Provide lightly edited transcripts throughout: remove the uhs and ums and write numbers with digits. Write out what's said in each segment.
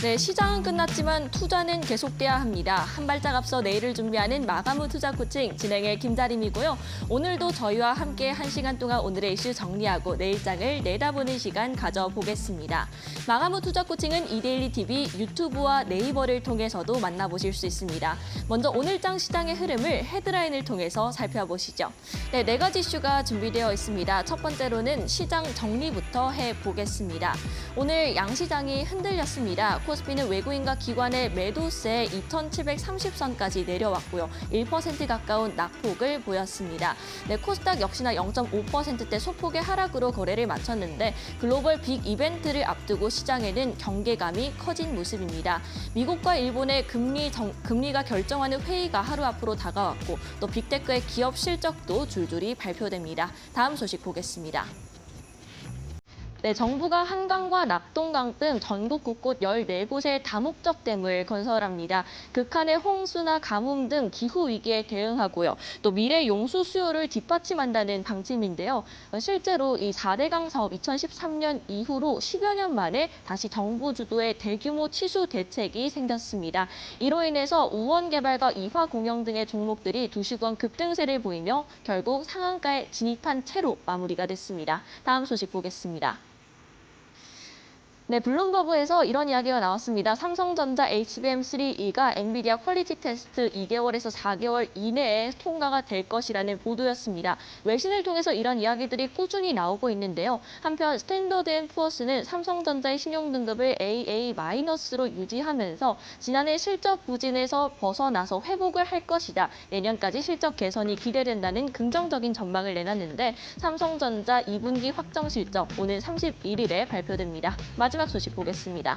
네, 시장은 끝났지만 투자는 계속돼야 합니다. 한 발짝 앞서 내일을 준비하는 마감 후 투자 코칭 진행의 김다림이고요. 오늘도 저희와 함께 1시간 동안 오늘의 이슈 정리하고 내일장을 내다보는 시간 가져보겠습니다. 마감 후 투자 코칭은 이데일리 TV, 유튜브와 네이버를 통해서도 만나보실 수 있습니다. 먼저 오늘장 시장의 흐름을 헤드라인을 통해서 살펴보시죠. 네, 4가지 이슈가 준비되어 있습니다. 첫 번째로는 시장 정리부터 해보겠습니다. 오늘 양시장이 흔들렸습니다. 코스피는 외국인과 기관의 매도세 2,730선까지 내려왔고요. 1% 가까운 낙폭을 보였습니다. 네, 코스닥 역시나 0.5%대 소폭의 하락으로 거래를 마쳤는데 글로벌 빅 이벤트를 앞두고 시장에는 경계감이 커진 모습입니다. 미국과 일본의 금리가 결정하는 회의가 하루 앞으로 다가왔고 또 빅테크의 기업 실적도 줄줄이 발표됩니다. 다음 소식 보겠습니다. 네, 정부가 한강과 낙동강 등 전국 곳곳 14곳의 다목적댐을 건설합니다. 극한의 홍수나 가뭄 등 기후위기에 대응하고요. 또 미래 용수 수요를 뒷받침한다는 방침인데요. 실제로 이 4대강 사업 2013년 이후로 10여 년 만에 다시 정부 주도의 대규모 치수 대책이 생겼습니다. 이로 인해서 우원 개발과 이화 공영 등의 종목들이 2시간 급등세를 보이며 결국 상한가에 진입한 채로 마무리가 됐습니다. 다음 소식 보겠습니다. 네, 블룸버그에서 이런 이야기가 나왔습니다. 삼성전자 HBM3E가 엔비디아 퀄리티 테스트 2개월에서 4개월 이내에 통과가 될 것이라는 보도였습니다. 외신을 통해서 이런 이야기들이 꾸준히 나오고 있는데요. 한편 스탠더드앤푸어스는 삼성전자의 신용등급을 AA-로 유지하면서 지난해 실적 부진에서 벗어나서 회복을 할 것이다. 내년까지 실적 개선이 기대된다는 긍정적인 전망을 내놨는데 삼성전자 2분기 확정 실적 오는 31일에 발표됩니다. 마지막 소식 보겠습니다.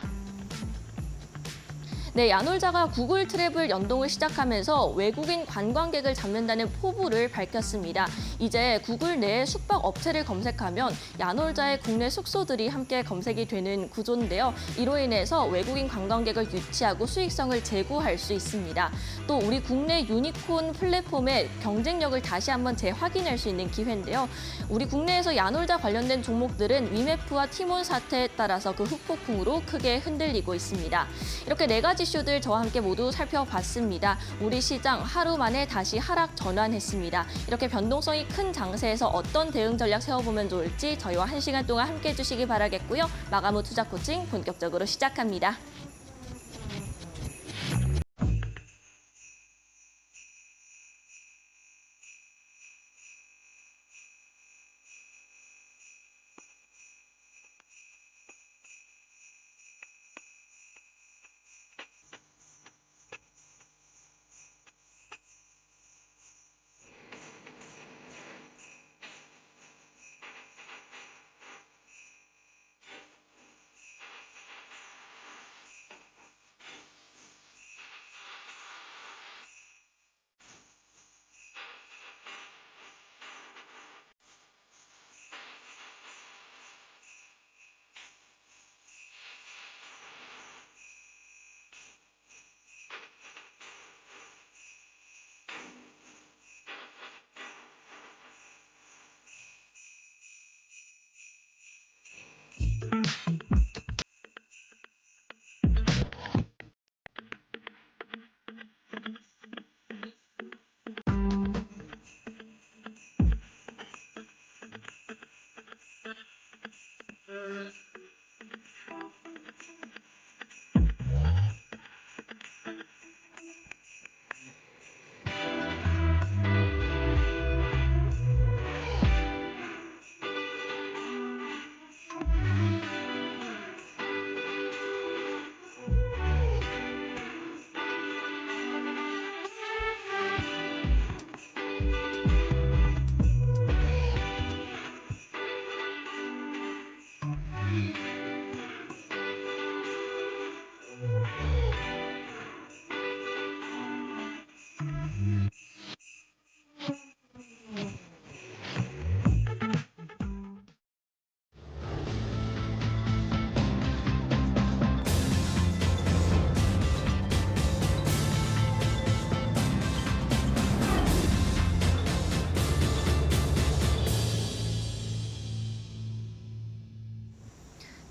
네, 야놀자가 구글 트래블 연동을 시작하면서 외국인 관광객을 잡는다는 포부를 밝혔습니다. 이제 구글 내에 숙박 업체를 검색하면 야놀자의 국내 숙소들이 함께 검색이 되는 구조인데요. 이로 인해서 외국인 관광객을 유치하고 수익성을 제고할 수 있습니다. 또 우리 국내 유니콘 플랫폼의 경쟁력을 다시 한번 재확인할 수 있는 기회인데요. 우리 국내에서 야놀자 관련된 종목들은 위메프와 티몬 사태에 따라서 그 후폭풍으로 크게 흔들리고 있습니다. 이렇게 4가지 이슈들 저와 함께 모두 살펴봤습니다. 우리 시장 하루 만에 다시 하락 전환했습니다. 이렇게 변동성이 큰 장세에서 어떤 대응 전략 세워보면 좋을지 저희와 1시간 동안 함께 해주시기 바라겠고요. 마감 후 투자 코칭 본격적으로 시작합니다.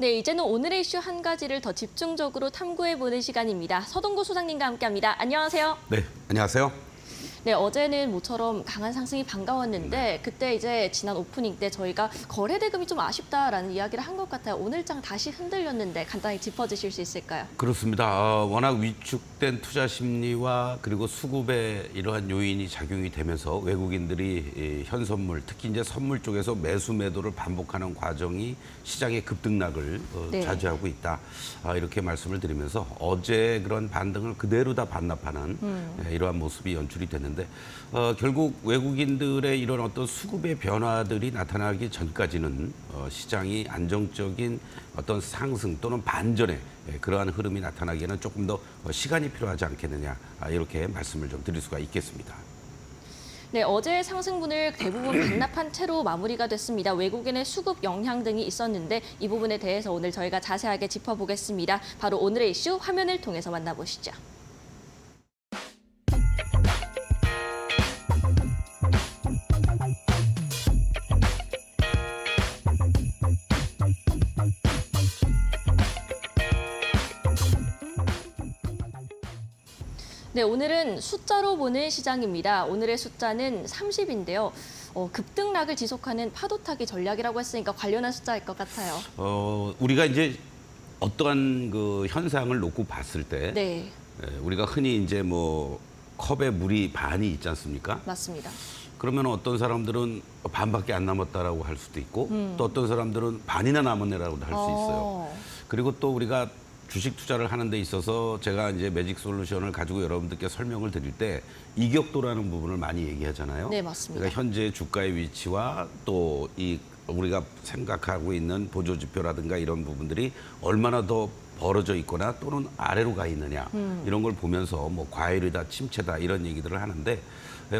네, 이제는 오늘의 이슈 한 가지를 더 집중적으로 탐구해보는 시간입니다. 서동구 소장님과 함께합니다. 안녕하세요. 네, 안녕하세요. 네, 어제는 모처럼 강한 상승이 반가웠는데 그때 이제 지난 오프닝 때 저희가 거래 대금이 좀 아쉽다라는 이야기를 한 것 같아요. 오늘장 다시 흔들렸는데 간단히 짚어주실 수 있을까요? 그렇습니다. 워낙 위축된 투자 심리와 그리고 수급의 이러한 요인이 작용이 되면서 외국인들이 현선물, 특히 이제 선물 쪽에서 매수 매도를 반복하는 과정이 시장의 급등락을 네. 자제하고 있다. 이렇게 말씀을 드리면서 어제 그런 반등을 그대로 다 반납하는 이러한 모습이 연출이 됐는데 결국 외국인들의 이런 어떤 수급의 변화들이 나타나기 전까지는 시장이 안정적인 어떤 상승 또는 반전의 그러한 흐름이 나타나기에는 조금 더 시간이 필요하지 않겠느냐 이렇게 말씀을 좀 드릴 수가 있겠습니다. 네, 어제 상승분을 대부분 반납한 채로 마무리가 됐습니다. 외국인의 수급 영향 등이 있었는데 이 부분에 대해서 오늘 저희가 자세하게 짚어보겠습니다. 바로 오늘의 이슈 화면을 통해서 만나보시죠. 네, 오늘은 숫자로 보는 시장입니다. 오늘의 숫자는 30인데요. 급등락을 지속하는 파도타기 전략이라고 했으니까 관련한 숫자일 것 같아요. 우리가 이제 어떠한 그 현상을 놓고 봤을 때 네, 우리가 흔히 이제 뭐 컵에 물이 반이 있지 않습니까? 맞습니다. 그러면 어떤 사람들은 반밖에 안 남았다라고 할 수도 있고 또 어떤 사람들은 반이나 남았네라고도 할 수 있어요. 그리고 또 우리가 주식 투자를 하는 데 있어서 제가 이제 매직 솔루션을 가지고 여러분들께 설명을 드릴 때 이격도라는 부분을 많이 얘기하잖아요. 네, 맞습니다. 그러니까 현재 주가의 위치와 또 이 우리가 생각하고 있는 보조 지표라든가 이런 부분들이 얼마나 더 벌어져 있거나 또는 아래로 가 있느냐 이런 걸 보면서 뭐 과열이다, 침체다 이런 얘기들을 하는데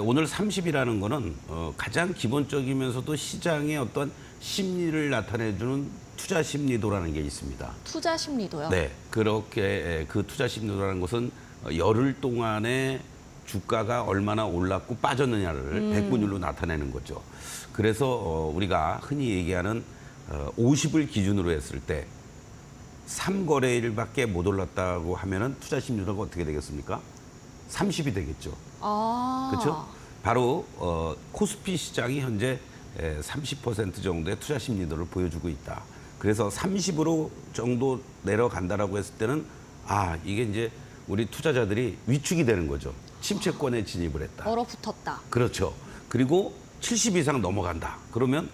오늘 30이라는 거는 가장 기본적이면서도 시장의 어떤 심리를 나타내주는 투자 심리도라는 게 있습니다. 투자 심리도요? 네, 그렇게 그 투자 심리도라는 것은 열흘 동안에 주가가 얼마나 올랐고 빠졌느냐를 백분율로 나타내는 거죠. 그래서 우리가 흔히 얘기하는 50을 기준으로 했을 때 3거래일밖에 못 올랐다고 하면은 투자 심리도가 어떻게 되겠습니까? 30이 되겠죠. 그렇죠? 바로 코스피 시장이 현재 30% 정도의 투자 심리도를 보여주고 있다. 그래서 30으로 정도 내려간다라고 했을 때는 이게 이제 우리 투자자들이 위축이 되는 거죠. 침체권에 진입을 했다. 얼어붙었다. 그렇죠. 그리고 70 이상 넘어간다. 그러면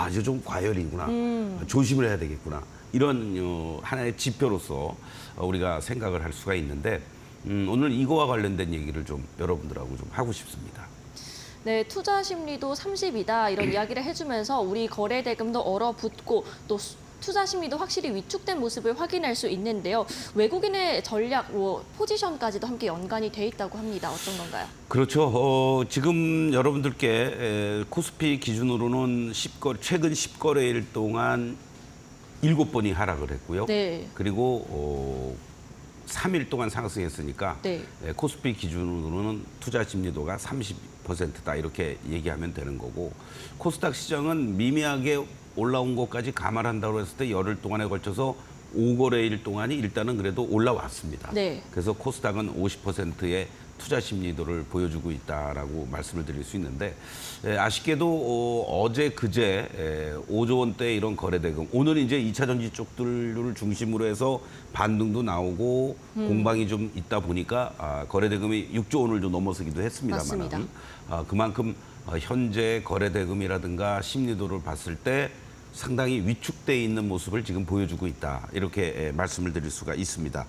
이제 좀 과열이구나. 조심을 해야 되겠구나. 이런 하나의 지표로서 우리가 생각을 할 수가 있는데 오늘 이거와 관련된 얘기를 좀 여러분들하고 좀 하고 싶습니다. 네, 투자 심리도 30이다 이런 이야기를 해주면서 우리 거래 대금도 얼어붙고 또 투자 심리도 확실히 위축된 모습을 확인할 수 있는데요. 외국인의 전략, 포지션까지도 함께 연관이 돼 있다고 합니다. 어떤 건가요? 그렇죠. 지금 여러분들께 코스피 기준으로는 최근 10거래일 동안 7번이 하락을 했고요. 네. 그리고 3일 동안 상승했으니까 네. 코스피 기준으로는 투자 심리도가 30%다 이렇게 얘기하면 되는 거고 코스닥 시장은 미미하게 올라온 것까지 감안한다고 했을 때 열흘 동안에 걸쳐서 5거래일 동안이 일단은 그래도 올라왔습니다. 네. 그래서 코스닥은 50%의 투자 심리도를 보여주고 있다라고 말씀을 드릴 수 있는데 아쉽게도 어제 그제 5조 원대 이런 거래대금 오늘 이제 2차 전지 쪽들을 중심으로 해서 반등도 나오고 공방이 좀 있다 보니까 거래대금이 6조 원을 좀 넘어서기도 했습니다만 그만큼 현재 거래대금이라든가 심리도를 봤을 때 상당히 위축돼 있는 모습을 지금 보여주고 있다. 이렇게 말씀을 드릴 수가 있습니다.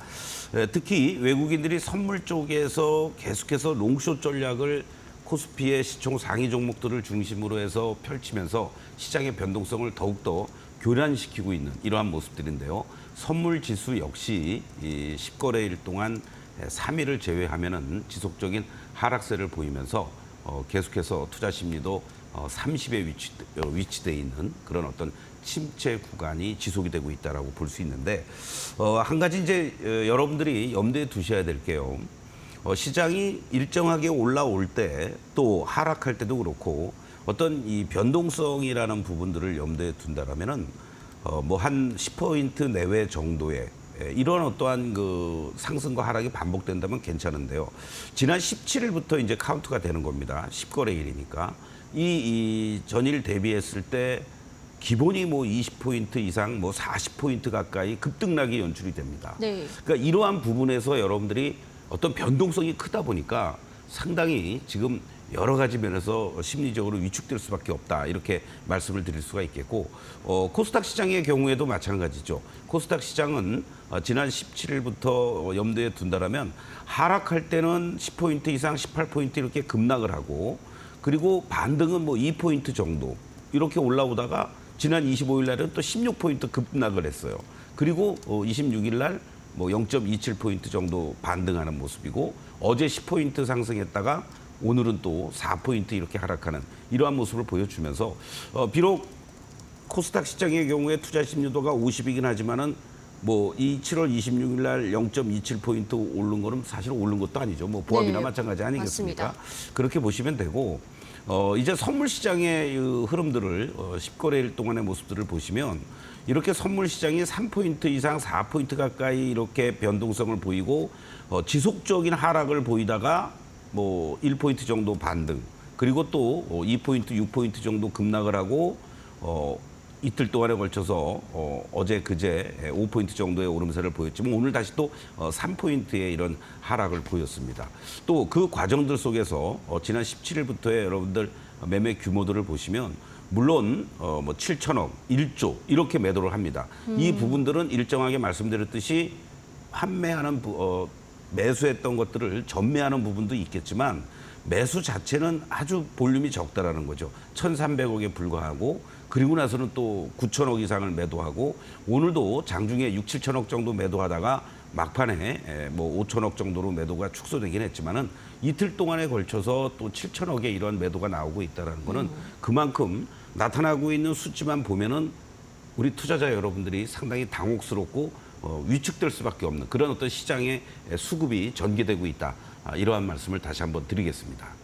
특히 외국인들이 선물 쪽에서 계속해서 롱숏 전략을 코스피의 시총 상위 종목들을 중심으로 해서 펼치면서 시장의 변동성을 더욱더 교란시키고 있는 이러한 모습들인데요. 선물 지수 역시 이 10거래일 동안 3일을 제외하면은 지속적인 하락세를 보이면서 계속해서 투자 심리도 30에 위치돼 있는 그런 어떤 침체 구간이 지속이 되고 있다라고 볼 수 있는데 한 가지 이제 여러분들이 염두에 두셔야 될 게요. 시장이 일정하게 올라올 때 또 하락할 때도 그렇고 어떤 이 변동성이라는 부분들을 염두에 둔다라면은 뭐 한 10포인트 내외 정도의 이런 어떠한 그 상승과 하락이 반복된다면 괜찮은데요. 지난 17일부터 이제 카운트가 되는 겁니다. 10거래일이니까. 이 전일 대비했을 때 기본이 뭐 20포인트 이상 뭐 40포인트 가까이 급등락이 연출이 됩니다. 네. 그러니까 이러한 부분에서 여러분들이 어떤 변동성이 크다 보니까 상당히 지금 여러 가지 면에서 심리적으로 위축될 수밖에 없다. 이렇게 말씀을 드릴 수가 있겠고 코스닥 시장의 경우에도 마찬가지죠. 코스닥 시장은 지난 17일부터 염두에 둔다라면 하락할 때는 10포인트 이상 18포인트 이렇게 급락을 하고 그리고 반등은 뭐 2포인트 정도 이렇게 올라오다가 지난 25일 날은 또 16포인트 급락을 했어요. 그리고 26일 날 뭐 0.27포인트 정도 반등하는 모습이고 어제 10포인트 상승했다가 오늘은 또 4포인트 이렇게 하락하는 이러한 모습을 보여주면서 비록 코스닥 시장의 경우에 투자 심리도가 50이긴 하지만은 뭐 이 7월 26일 날 0.27포인트 오른 거는 사실 오른 것도 아니죠. 뭐 보합이나 네, 마찬가지 아니겠습니까? 맞습니다. 그렇게 보시면 되고 이제 선물 시장의 이 흐름들을 10거래일 동안의 모습들을 보시면 이렇게 선물 시장이 3포인트 이상 4포인트 가까이 이렇게 변동성을 보이고 지속적인 하락을 보이다가 뭐 1포인트 정도 반등 그리고 또 2포인트, 6포인트 정도 급락을 하고 이틀 동안에 걸쳐서 어제 그제 5포인트 정도의 오름세를 보였지만 오늘 다시 또 3포인트의 이런 하락을 보였습니다. 또 그 과정들 속에서 지난 17일부터의 여러분들 매매 규모들을 보시면 물론 뭐 7천억, 1조 이렇게 매도를 합니다. 이 부분들은 일정하게 말씀드렸듯이 판매하는 매수했던 것들을 전매하는 부분도 있겠지만 매수 자체는 아주 볼륨이 적다라는 거죠. 1,300억에 불과하고 그리고 나서는 또 9천억 이상을 매도하고 오늘도 장중에 6, 7천억 정도 매도하다가 막판에 뭐 5천억 정도로 매도가 축소되긴 했지만은 이틀 동안에 걸쳐서 또 7천억의 이런 매도가 나오고 있다라는 거는 그만큼 나타나고 있는 수치만 보면은 우리 투자자 여러분들이 상당히 당혹스럽고 위축될 수밖에 없는 그런 어떤 시장의 수급이 전개되고 있다. 이러한 말씀을 다시 한번 드리겠습니다.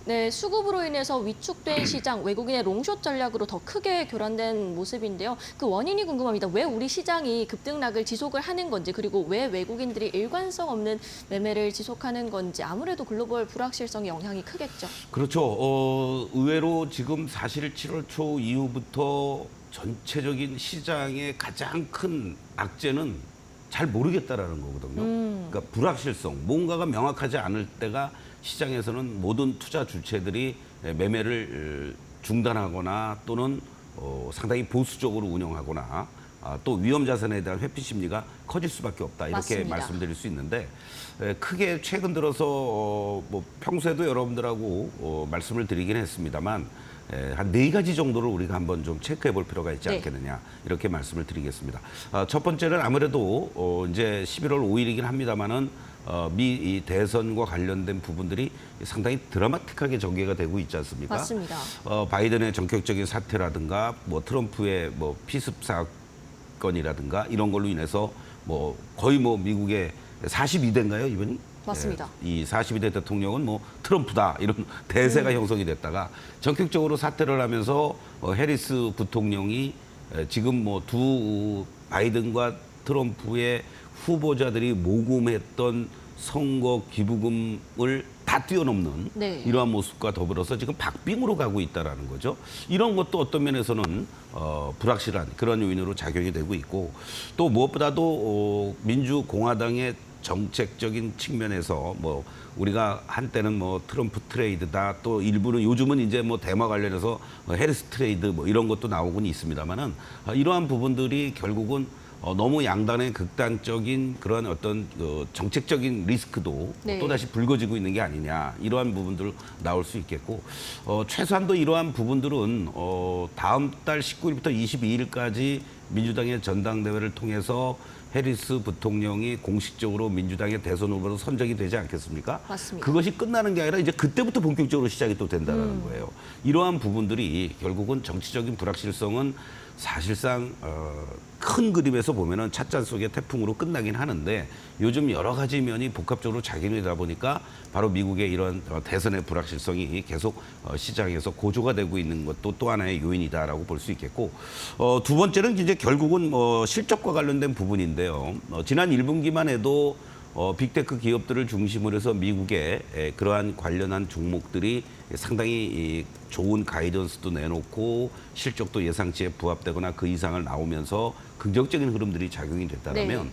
네, 수급으로 인해서 위축된 시장, 외국인의 롱숏 전략으로 더 크게 교란된 모습인데요. 그 원인이 궁금합니다. 왜 우리 시장이 급등락을 지속을 하는 건지, 그리고 왜 외국인들이 일관성 없는 매매를 지속하는 건지 아무래도 글로벌 불확실성의 영향이 크겠죠. 그렇죠. 의외로 지금 사실 7월 초 이후부터 전체적인 시장의 가장 큰 악재는 잘 모르겠다라는 거거든요. 그러니까 불확실성, 뭔가가 명확하지 않을 때가 시장에서는 모든 투자 주체들이 매매를 중단하거나 또는 상당히 보수적으로 운영하거나 또 위험 자산에 대한 회피 심리가 커질 수밖에 없다. 이렇게 맞습니다. 말씀드릴 수 있는데 크게 최근 들어서 뭐 평소에도 여러분들하고 말씀을 드리긴 했습니다만 한 4가지 정도를 우리가 한번 좀 체크해 볼 필요가 있지 네. 않겠느냐 이렇게 말씀을 드리겠습니다. 첫 번째는 아무래도 이제 11월 5일이긴 합니다만은 미 대선과 관련된 부분들이 상당히 드라마틱하게 전개가 되고 있지 않습니까? 맞습니다. 바이든의 전격적인 사퇴라든가 뭐 트럼프의 뭐 피습 사건이라든가 이런 걸로 인해서 뭐 거의 뭐 미국의 42대인가요 이번이? 맞습니다. 이 42대 대통령은 뭐 트럼프다 이런 대세가 형성이 됐다가 전격적으로 사퇴를 하면서 해리스 부통령이 지금 뭐 두 바이든과 트럼프의 후보자들이 모금했던 선거 기부금을 다 뛰어넘는 네. 이러한 모습과 더불어서 지금 박빙으로 가고 있다라는 거죠. 이런 것도 어떤 면에서는 불확실한 그런 요인으로 작용이 되고 있고 또 무엇보다도 민주공화당의 정책적인 측면에서 뭐 우리가 한때는 뭐 트럼프 트레이드다 또 일부는 요즘은 이제 뭐 대마 관련해서 해리스 트레이드 뭐 이런 것도 나오곤 있습니다만은 이러한 부분들이 결국은 너무 양단의 극단적인 그런 어떤 정책적인 리스크도 네. 또다시 불거지고 있는 게 아니냐 이러한 부분들 나올 수 있겠고 최소한도 이러한 부분들은 다음 달 19일부터 22일까지 민주당의 전당대회를 통해서 해리스 부통령이 공식적으로 민주당의 대선 후보로 선정이 되지 않겠습니까? 맞습니다. 그것이 끝나는 게 아니라 이제 그때부터 본격적으로 시작이 또 된다는 거예요. 이러한 부분들이 결국은 정치적인 불확실성은 사실상 큰 그림에서 보면은 찻잔 속의 태풍으로 끝나긴 하는데 요즘 여러 가지 면이 복합적으로 작용이 되다 보니까 바로 미국의 이런 대선의 불확실성이 계속 시장에서 고조가 되고 있는 것도 또 하나의 요인이다라고 볼 수 있겠고 두 번째는 이제 결국은 실적과 관련된 부분인데요. 지난 1분기만 해도 빅테크 기업들을 중심으로 해서 미국의 그러한 관련한 종목들이 상당히 좋은 가이던스도 내놓고 실적도 예상치에 부합되거나 그 이상을 나오면서 긍정적인 흐름들이 작용이 됐다면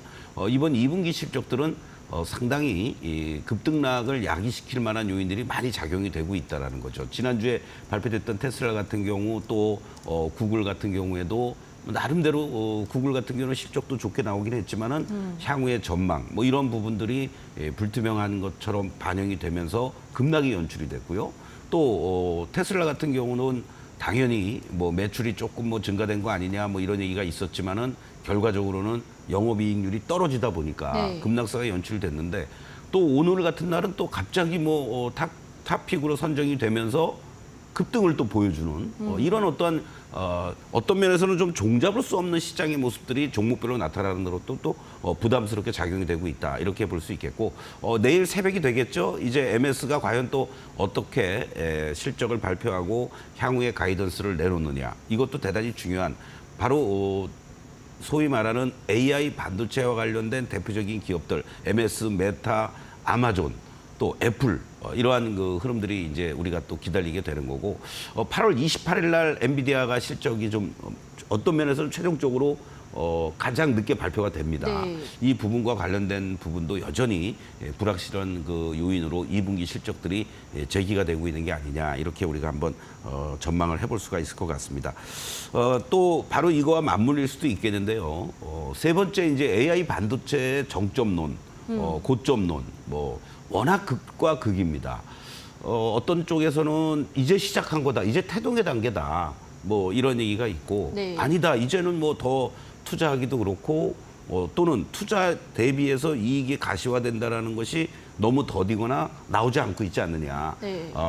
이번 2분기 실적들은 상당히 급등락을 야기시킬 만한 요인들이 많이 작용이 되고 있다는 거죠. 지난주에 발표됐던 테슬라 같은 경우 또 구글 같은 경우에도 나름대로 구글 같은 경우는 실적도 좋게 나오긴 했지만은 향후의 전망 뭐 이런 부분들이 불투명한 것처럼 반영이 되면서 급락이 연출이 됐고요. 또 테슬라 같은 경우는 당연히 뭐 매출이 조금 뭐 증가된 거 아니냐 뭐 이런 얘기가 있었지만은 결과적으로는 영업이익률이 떨어지다 보니까 급락세가 연출됐는데 또 오늘 같은 날은 또 갑자기 뭐 탑픽으로 선정이 되면서 급등을 또 보여주는 이런 어떤 면에서는 좀 종잡을 수 없는 시장의 모습들이 종목별로 나타나는 것도 또 부담스럽게 작용이 되고 있다 이렇게 볼 수 있겠고 내일 새벽이 되겠죠. 이제 MS가 과연 또 어떻게 실적을 발표하고 향후의 가이던스를 내놓느냐 이것도 대단히 중요한 바로 소위 말하는 AI 반도체와 관련된 대표적인 기업들 MS, 메타, 아마존 또 애플 이러한 그 흐름들이 이제 우리가 또 기다리게 되는 거고 8월 28일 날 엔비디아가 실적이 좀 어떤 면에서는 최종적으로 가장 늦게 발표가 됩니다. 이 부분과 관련된 부분도 여전히 불확실한 그 요인으로 2분기 실적들이 제기가 되고 있는 게 아니냐 이렇게 우리가 한번 전망을 해볼 수가 있을 것 같습니다. 또 바로 이거와 맞물릴 수도 있겠는데요. 세 번째 이제 AI 반도체의 정점론, 고점론 뭐 워낙 극과 극입니다. 어떤 쪽에서는 이제 시작한 거다, 이제 태동의 단계다, 뭐 이런 얘기가 있고 아니다, 이제는 뭐 더 투자하기도 그렇고 또는 투자 대비해서 이익이 가시화된다라는 것이 너무 더디거나 나오지 않고 있지 않느냐.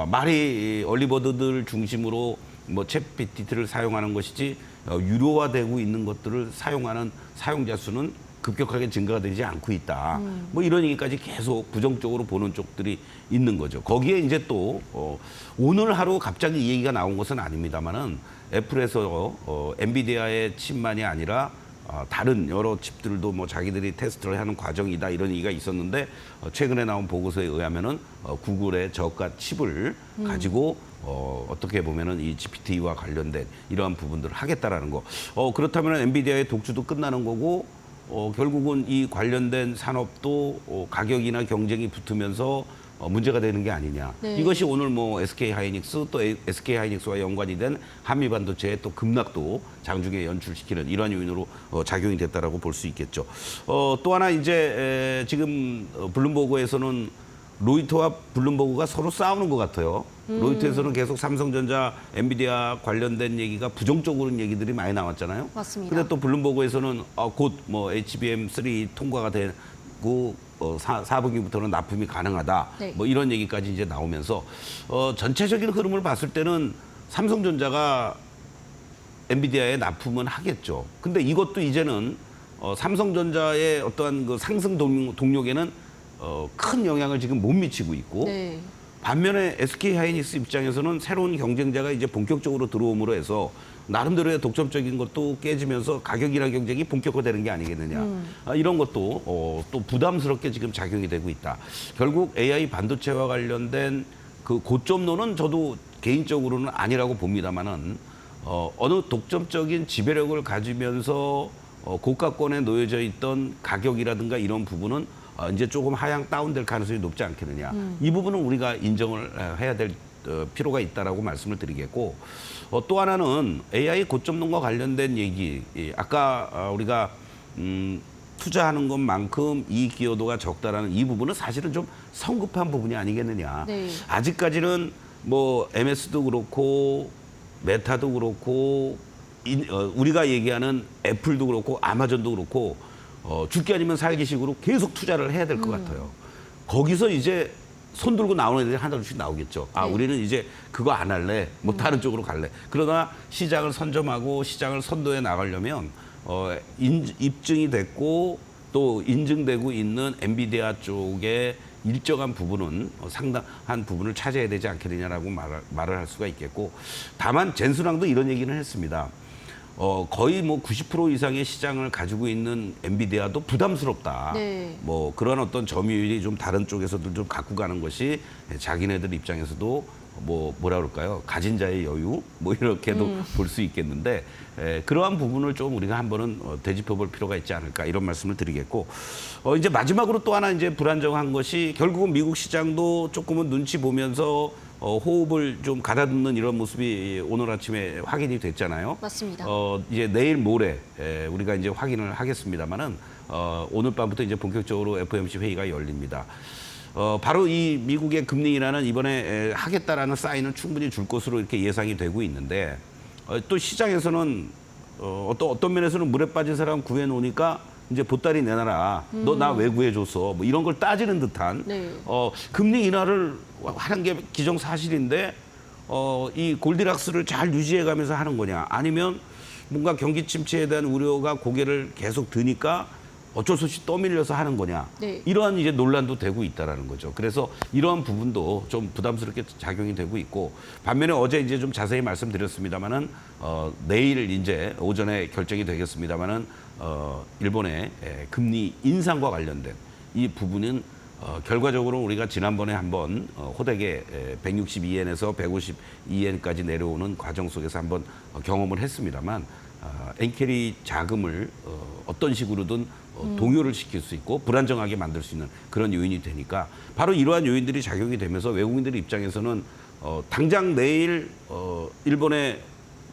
말이 얼리버드들 중심으로 뭐 챗GPT를 사용하는 것이지 유료화되고 있는 것들을 사용하는 사용자 수는 급격하게 증가가 되지 않고 있다. 뭐 이런 얘기까지 계속 부정적으로 보는 쪽들이 있는 거죠. 거기에 이제 또 오늘 하루 갑자기 이 얘기가 나온 것은 아닙니다만은 애플에서 엔비디아의 칩만이 아니라 다른 여러 칩들도 뭐 자기들이 테스트를 하는 과정이다 이런 얘기가 있었는데 최근에 나온 보고서에 의하면은 구글의 저가 칩을 가지고 어떻게 보면은 이 GPT와 관련된 이러한 부분들을 하겠다라는 거. 그렇다면 엔비디아의 독주도 끝나는 거고 결국은 이 관련된 산업도 가격이나 경쟁이 붙으면서 문제가 되는 게 아니냐. 이것이 오늘 뭐 SK 하이닉스 또 SK 하이닉스와 연관이 된 한미반도체의 또 급락도 장중에 연출시키는 이러한 요인으로 작용이 됐다라고 볼 수 있겠죠. 또 하나 이제 지금 블룸버그에서는 로이터와 블룸버그가 서로 싸우는 것 같아요. 로이터에서는 계속 삼성전자, 엔비디아 관련된 얘기가 부정적으로 얘기들이 많이 나왔잖아요. 맞습니다. 근데 또 블룸버그에서는 곧 뭐 HBM3 통과가 되고 4분기부터는 납품이 가능하다. 뭐 이런 얘기까지 이제 나오면서 전체적인 흐름을 봤을 때는 삼성전자가 엔비디아에 납품은 하겠죠. 근데 이것도 이제는 삼성전자의 어떠한 그 상승 동력에는 큰 영향을 지금 못 미치고 있고 반면에 SK하이닉스 입장에서는 새로운 경쟁자가 이제 본격적으로 들어옴으로 해서 나름대로의 독점적인 것도 깨지면서 가격이나 경쟁이 본격화되는 게 아니겠느냐. 이런 것도 또 부담스럽게 지금 작용이 되고 있다. 결국 AI 반도체와 관련된 그 고점론은 저도 개인적으로는 아니라고 봅니다만은 어느 독점적인 지배력을 가지면서 고가권에 놓여져 있던 가격이라든가 이런 부분은 이제 조금 하향 다운될 가능성이 높지 않겠느냐. 이 부분은 우리가 인정을 해야 될 필요가 있다라고 말씀을 드리겠고 또 하나는 AI 고점론과 관련된 얘기. 아까 우리가 투자하는 것만큼 이익 기여도가 적다라는 이 부분은 사실은 좀 성급한 부분이 아니겠느냐. 아직까지는 뭐 MS도 그렇고 메타도 그렇고 우리가 얘기하는 애플도 그렇고 아마존도 그렇고 죽기 아니면 살기식으로 계속 투자를 해야 될 것 같아요. 거기서 이제 손 들고 나오는 애들이 하나둘씩 나오겠죠. 아, 네. 우리는 이제 그거 안 할래. 뭐 다른 쪽으로 갈래. 그러나 시장을 선점하고 시장을 선도해 나가려면 입증이 됐고 또 인증되고 있는 엔비디아 쪽에 일정한 부분은 상당한 부분을 차지해야 되지 않겠느냐라고 말을 할 수가 있겠고, 다만 젠슨왕도 이런 얘기는 했습니다. 거의 뭐 90% 이상의 시장을 가지고 있는 엔비디아도 부담스럽다. 네. 뭐 그런 어떤 점유율이 좀 다른 쪽에서도 좀 갖고 가는 것이 자기네들 입장에서도 뭐라 그럴까요? 가진 자의 여유 뭐 이렇게도 볼 수 있겠는데, 그러한 부분을 좀 우리가 한번은 되짚어볼 필요가 있지 않을까 이런 말씀을 드리겠고, 이제 마지막으로 또 하나 이제 불안정한 것이 결국은 미국 시장도 조금은 눈치 보면서 호흡을 좀 가다듬는 이런 모습이 오늘 아침에 확인이 됐잖아요. 맞습니다. 이제 내일 모레 우리가 이제 확인을 하겠습니다만은 오늘 밤부터 이제 본격적으로 FOMC 회의가 열립니다. 바로 이 미국의 금리 인하는 이번에 하겠다라는 사인을 충분히 줄 것으로 이렇게 예상이 되고 있는데, 또 시장에서는 어떤 면에서는 물에 빠진 사람 구해놓으니까 이제 보따리 내놔라. 너 나 왜 구해줬어? 뭐 이런 걸 따지는 듯한 네. 금리 인하를 하는 게 기정사실인데 이 골디락스를 잘 유지해가면서 하는 거냐? 아니면 뭔가 경기 침체에 대한 우려가 고개를 계속 드니까 어쩔 수 없이 떠밀려서 하는 거냐? 네. 이러한 이제 논란도 되고 있다라는 거죠. 그래서 이러한 부분도 좀 부담스럽게 작용이 되고 있고, 반면에 어제 이제 좀 자세히 말씀드렸습니다만은 내일 이제 오전에 결정이 되겠습니다만은 일본의 금리 인상과 관련된 이 부분은 결과적으로 우리가 지난번에 한번 호되게 162엔에서 152엔까지 내려오는 과정 속에서 한번 경험을 했습니다만, 엔캐리 자금을 어떤 식으로든 동요를 시킬 수 있고 불안정하게 만들 수 있는 그런 요인이 되니까, 바로 이러한 요인들이 작용이 되면서 외국인들 입장에서는 당장 내일 일본의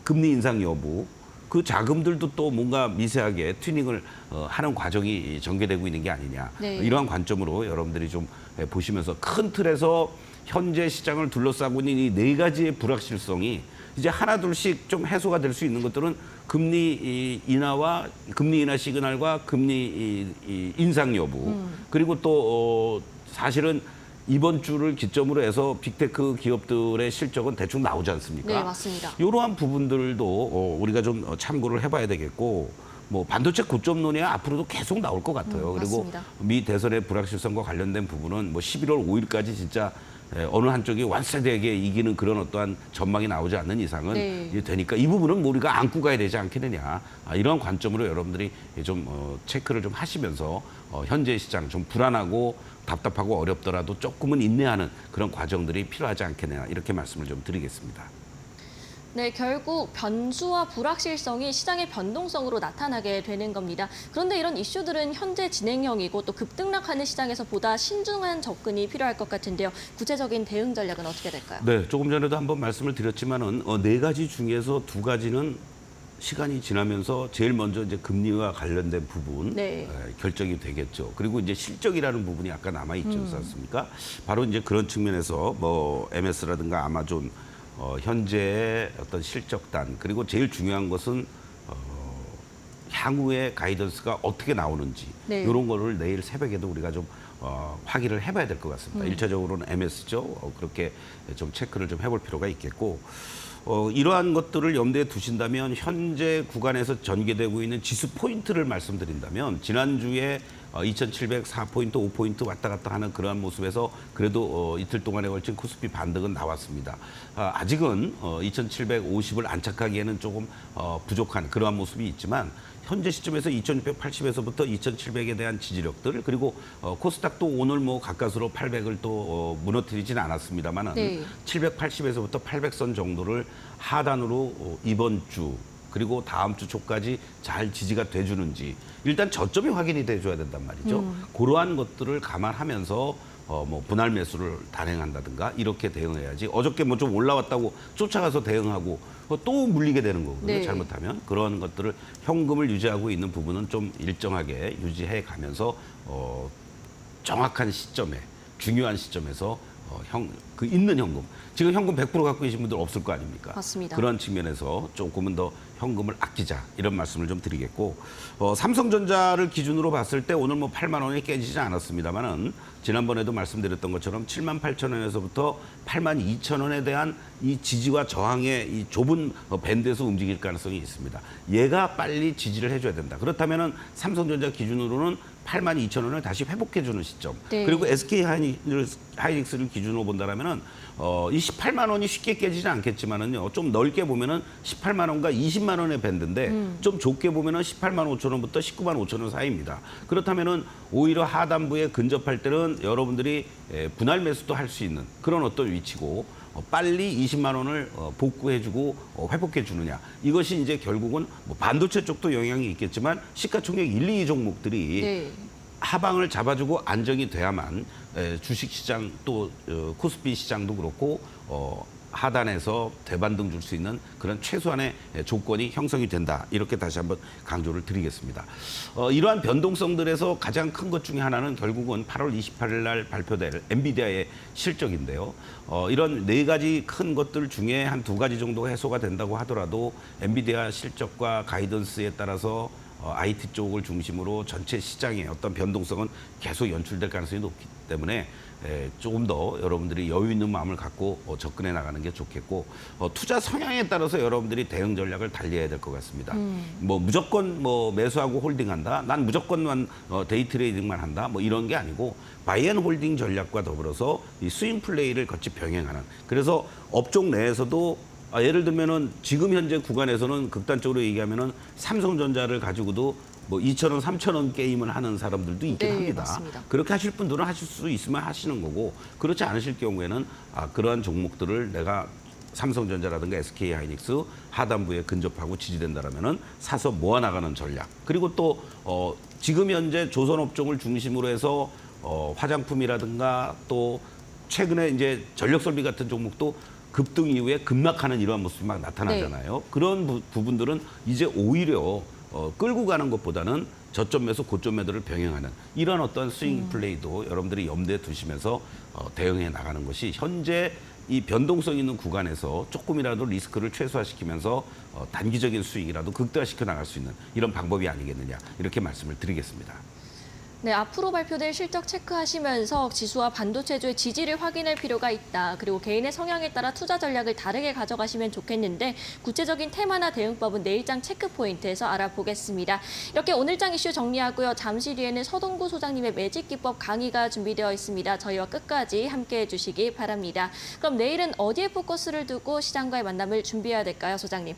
금리 인상 여부, 그 자금들도 또 뭔가 미세하게 튜닝을 하는 과정이 전개되고 있는 게 아니냐. 네. 이러한 관점으로 여러분들이 좀 보시면서 큰 틀에서 현재 시장을 둘러싸고 있는 이 네 가지의 불확실성이 이제 하나둘씩 좀 해소가 될 수 있는 것들은 금리 인하와 금리 인하 시그널과 금리 인상 여부, 그리고 또 사실은 이번 주를 기점으로 해서 빅테크 기업들의 실적은 대충 나오지 않습니까? 네, 맞습니다. 이러한 부분들도 우리가 좀 참고를 해봐야 되겠고, 뭐 반도체 고점론이 앞으로도 계속 나올 것 같아요. 그리고 맞습니다. 미 대선의 불확실성과 관련된 부분은 뭐 11월 5일까지 진짜 어느 한쪽이 완세되게 이기는 그런 어떠한 전망이 나오지 않는 이상은 네. 이제 되니까 이 부분은 뭐 우리가 안고 가야 되지 않겠느냐. 이런 관점으로 여러분들이 좀 체크를 좀 하시면서 현재 시장 좀 불안하고 답답하고 어렵더라도 조금은 인내하는 그런 과정들이 필요하지 않겠느냐, 이렇게 말씀을 좀 드리겠습니다. 네, 결국 변수와 불확실성이 시장의 변동성으로 나타나게 되는 겁니다. 그런데 이런 이슈들은 현재 진행형이고 또 급등락하는 시장에서 보다 신중한 접근이 필요할 것 같은데요. 구체적인 대응 전략은 어떻게 될까요? 네, 조금 전에도 한번 말씀을 드렸지만은 네 가지 중에서 두 가지는 시간이 지나면서 제일 먼저 이제 금리와 관련된 부분 네. 결정이 되겠죠. 그리고 이제 실적이라는 부분이 아까 남아 있지 않습니까? 바로 이제 그런 측면에서 뭐 MS라든가 아마존 현재의 어떤 실적단, 그리고 제일 중요한 것은 향후의 가이던스가 어떻게 나오는지, 네. 이런 거를 내일 새벽에도 우리가 좀 확인을 해봐야 될 것 같습니다. 일차적으로는 MS죠. 그렇게 좀 체크를 좀 해볼 필요가 있겠고, 이러한 것들을 염두에 두신다면 현재 구간에서 전개되고 있는 지수 포인트를 말씀드린다면, 지난주에 2,704포인트, 5포인트 왔다 갔다 하는 그러한 모습에서 그래도 이틀 동안에 걸친 코스피 반등은 나왔습니다. 아직은 2,750을 안착하기에는 조금 부족한 그러한 모습이 있지만, 현재 시점에서 2,680에서부터 2,700에 대한 지지력들, 그리고 코스닥도 오늘 뭐 가까스로 800을 또 무너뜨리지는 않았습니다만은 네. 780에서부터 800선 정도를 하단으로 이번 주 그리고 다음 주 초까지 잘 지지가 돼주는지 일단 저점이 확인이 돼줘야 된단 말이죠. 그러한 것들을 감안하면서 뭐 분할 매수를 단행한다든가 이렇게 대응해야지, 어저께 뭐 좀 올라왔다고 쫓아가서 대응하고 또 물리게 되는 거거든요. 네. 잘못하면. 그런 것들을 현금을 유지하고 있는 부분은 좀 일정하게 유지해 가면서 정확한 시점에, 중요한 시점에서 그 있는 현금. 지금 현금 100% 갖고 계신 분들 없을 거 아닙니까? 맞습니다. 그런 측면에서 조금은 더 현금을 아끼자 이런 말씀을 좀 드리겠고 삼성전자를 기준으로 봤을 때 오늘 뭐 8만 원이 깨지지 않았습니다만은 지난번에도 말씀드렸던 것처럼 7만 8천 원에서부터 8만 2천 원에 대한 이 지지와 저항의 이 좁은 밴드에서 움직일 가능성이 있습니다. 얘가 빨리 지지를 해줘야 된다. 그렇다면은 삼성전자 기준으로는 8만 2천 원을 다시 회복해주는 시점. 네. 그리고 SK 하이닉스를 기준으로 본다면은 이 18만 원이 쉽게 깨지지 않겠지만은요. 좀 넓게 보면은 18만 원과 20만 원의 밴드인데 좀 좁게 보면은 18만 5천 원부터 19만 5천 원 사이입니다. 그렇다면은 오히려 하단부에 근접할 때는 여러분들이 분할 매수도 할 수 있는 그런 어떤 위치고 빨리 20만 원을 복구해주고 회복해주느냐. 이것이 이제 결국은 뭐 반도체 쪽도 영향이 있겠지만 시가총액 1, 2 종목들이 네. 하방을 잡아주고 안정이 돼야만 주식시장 또 코스피 시장도 그렇고 하단에서 대반등 줄 수 있는 그런 최소한의 조건이 형성이 된다. 이렇게 다시 한번 강조를 드리겠습니다. 이러한 변동성들에서 가장 큰 것 중에 하나는 결국은 8월 28일 날 발표될 엔비디아의 실적인데요. 이런 네 가지 큰 것들 중에 한 두 가지 정도가 해소가 된다고 하더라도 엔비디아 실적과 가이던스에 따라서 IT 쪽을 중심으로 전체 시장의 어떤 변동성은 계속 연출될 가능성이 높기 때문에 조금 더 여러분들이 여유 있는 마음을 갖고 접근해 나가는 게 좋겠고 투자 성향에 따라서 여러분들이 대응 전략을 달리해야 될 것 같습니다. 뭐 무조건 뭐 매수하고 홀딩한다. 난 무조건만 데이 트레이딩만 한다. 뭐 이런 게 아니고 바이앤홀딩 전략과 더불어서 이 스윙 플레이를 같이 병행하는. 그래서 업종 내에서도 예를 들면은 지금 현재 구간에서는 극단적으로 얘기하면은 삼성전자를 가지고도 뭐 2,000원, 3,000원 게임을 하는 사람들도 있긴 네, 합니다. 맞습니다. 그렇게 하실 분들은 하실 수 있으면 하시는 거고 그렇지 않으실 경우에는 그러한 종목들을 내가 삼성전자라든가 SK 하이닉스 하단부에 근접하고 지지된다라면은 사서 모아나가는 전략. 그리고 또 지금 현재 조선업종을 중심으로 해서 화장품이라든가 또 최근에 이제 전력설비 같은 종목도 급등 이후에 급락하는 이러한 모습이 막 나타나잖아요. 네. 그런 부분들은 이제 오히려 끌고 가는 것보다는 저점 매수, 고점 매도를 병행하는 이런 어떤 스윙 플레이도 여러분들이 염두에 두시면서 대응해 나가는 것이 현재 이 변동성 있는 구간에서 조금이라도 리스크를 최소화시키면서 단기적인 수익이라도 극대화시켜 나갈 수 있는 이런 방법이 아니겠느냐 이렇게 말씀을 드리겠습니다. 네, 앞으로 발표될 실적 체크하시면서 지수와 반도체주의 지지를 확인할 필요가 있다. 그리고 개인의 성향에 따라 투자 전략을 다르게 가져가시면 좋겠는데 구체적인 테마나 대응법은 내일장 체크 포인트에서 알아보겠습니다. 이렇게 오늘장 이슈 정리하고요. 잠시 뒤에는 서동구 소장님의 매직 기법 강의가 준비되어 있습니다. 저희와 끝까지 함께해 주시기 바랍니다. 그럼 내일은 어디에 포커스를 두고 시장과의 만남을 준비해야 될까요, 소장님?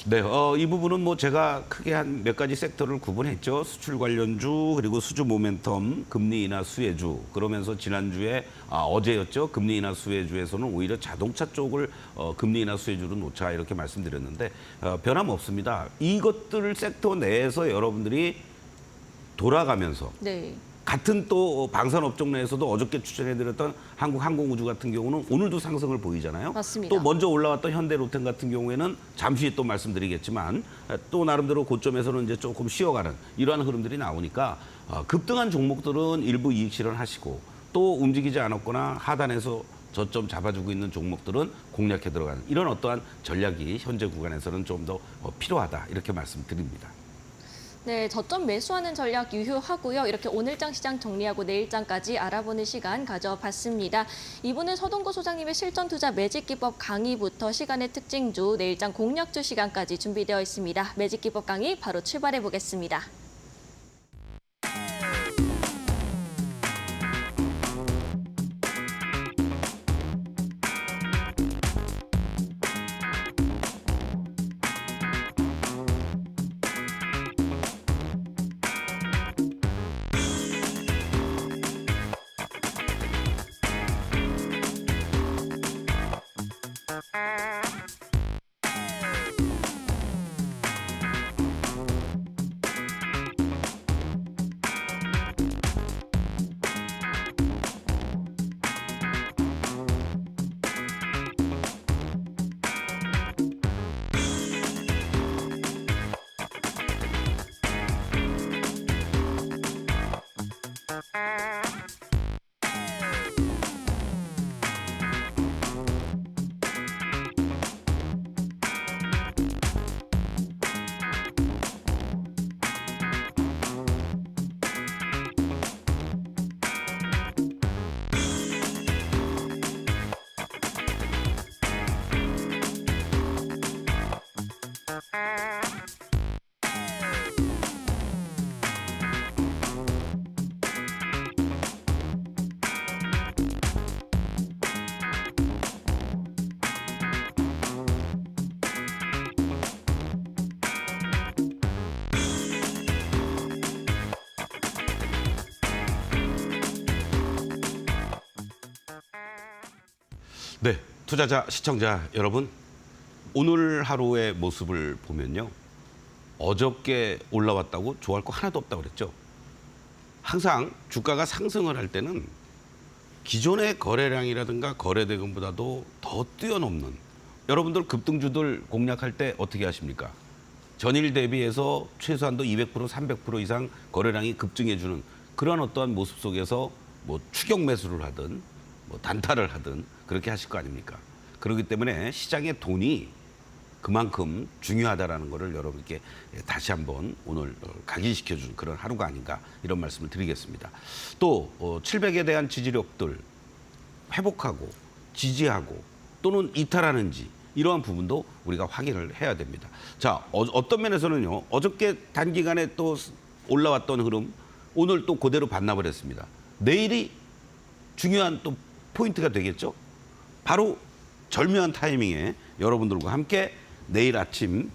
네, 이 부분은 뭐 제가 크게 한 몇 가지 섹터를 구분했죠. 수출 관련주, 그리고 수주 모멘텀, 금리 인하 수혜주. 그러면서 지난주에, 어제였죠. 금리 인하 수혜주에서는 오히려 자동차 쪽을 금리 인하 수혜주로 놓자 이렇게 말씀드렸는데 변함없습니다. 이것들 섹터 내에서 여러분들이 돌아가면서 네. 같은 또 방산업종 내에서도 어저께 추천해드렸던 한국항공우주 같은 경우는 오늘도 상승을 보이잖아요. 맞습니다. 또 먼저 올라왔던 현대로템 같은 경우에는 잠시 후에 또 말씀드리겠지만 또 나름대로 고점에서는 이제 조금 쉬어가는 이러한 흐름들이 나오니까 급등한 종목들은 일부 이익 실현하시고 또 움직이지 않았거나 하단에서 저점 잡아주고 있는 종목들은 공략해 들어가는 이런 어떠한 전략이 현재 구간에서는 좀 더 필요하다 이렇게 말씀드립니다. 네, 저점 매수하는 전략 유효하고요. 이렇게 오늘장 시장 정리하고 내일장까지 알아보는 시간 가져봤습니다. 이분은 서동구 소장님의 실전투자 매직기법 강의부터 시간의 특징주, 내일장 공략주 시간까지 준비되어 있습니다. 매직기법 강의 바로 출발해 보겠습니다. 네, 투자자, 시청자 여러분, 오늘 하루의 모습을 보면요. 어저께 올라왔다고 좋아할 거 하나도 없다고 그랬죠. 항상 주가가 상승을 할 때는 기존의 거래량이라든가 거래대금보다도 더 뛰어넘는, 여러분들 급등주들 공략할 때 어떻게 하십니까? 전일 대비해서 최소한도 200%, 300% 이상 거래량이 급증해주는 그런 어떠한 모습 속에서 뭐 추격 매수를 하든 뭐 단타를 하든 그렇게 하실 거 아닙니까? 그렇기 때문에 시장의 돈이 그만큼 중요하다라는 것을 여러분께 다시 한번 오늘 각인시켜준 그런 하루가 아닌가 이런 말씀을 드리겠습니다. 또 700에 대한 지지력들 회복하고 지지하고 또는 이탈하는지 이러한 부분도 우리가 확인을 해야 됩니다. 자, 어떤 면에서는요. 어저께 단기간에 또 올라왔던 흐름 오늘 또 그대로 반납을 했습니다. 내일이 중요한 또 포인트가 되겠죠. 바로 절묘한 타이밍에 여러분들과 함께 내일 아침